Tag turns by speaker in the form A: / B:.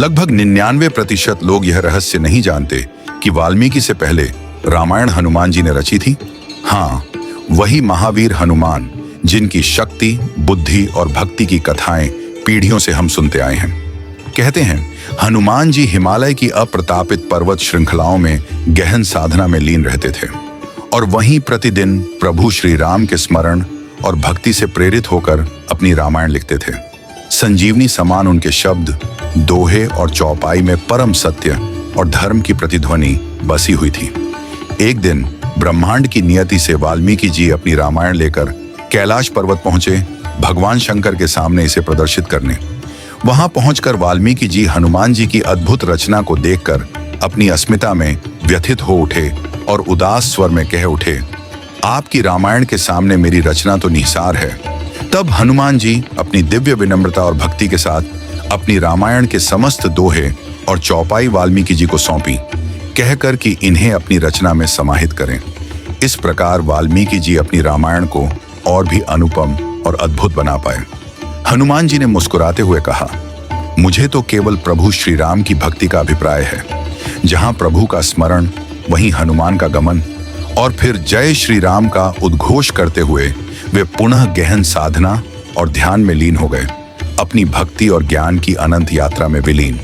A: लगभग 99% लोग यह रहस्य नहीं जानते कि वाल्मीकि से पहले रामायण हनुमान जी ने रची थी। हाँ, वही महावीर हनुमान जिनकी शक्ति, बुद्धि और भक्ति की कथाएं पीढ़ियों से हम सुनते आए हैं। कहते हैं हनुमान जी हिमालय की अप्रतापित पर्वत श्रृंखलाओं में गहन साधना में लीन रहते थे और वहीं प्रतिदिन प्रभु श्री राम के स्मरण और भक्ति से प्रेरित होकर अपनी रामायण लिखते थे। संजीवनी समान उनके शब्द, दोहे और चौपाई में परम सत्य और धर्म की प्रतिध्वनि बसी हुई थी। एक दिन ब्रह्मांड की नियति से वाल्मीकि जी अपनी रामायण लेकर कैलाश पर्वत पहुंचे, भगवान शंकर के सामने इसे प्रदर्शित करने। वहां पहुंचकर वाल्मीकि जी हनुमान जी की अद्भुत रचना को देखकर अपनी अस्मिता में व्यथित हो उठे और उदास स्वर में कह उठे, आपकी रामायण के सामने मेरी रचना तो निसार है। तब हनुमान जी अपनी दिव्य विनम्रता और भक्ति के साथ अपनी रामायण के समस्त दोहे और चौपाई वाल्मीकि जी को सौंपी, कहकर कि इन्हें अपनी रचना में समाहित करें। इस प्रकार वाल्मीकि जी अपनी रामायण को और भी अनुपम और अद्भुत बना पाए। हनुमान जी ने मुस्कुराते हुए कहा, मुझे तो केवल प्रभु श्री राम की भक्ति का अभिप्राय है। जहां प्रभु का स्मरण वहीं हनुमान का गमन। और फिर जय श्री राम का उद्घोष करते हुए वे पुनः गहन साधना और ध्यान में लीन हो गए, अपनी भक्ति और ज्ञान की अनंत यात्रा में विलीन।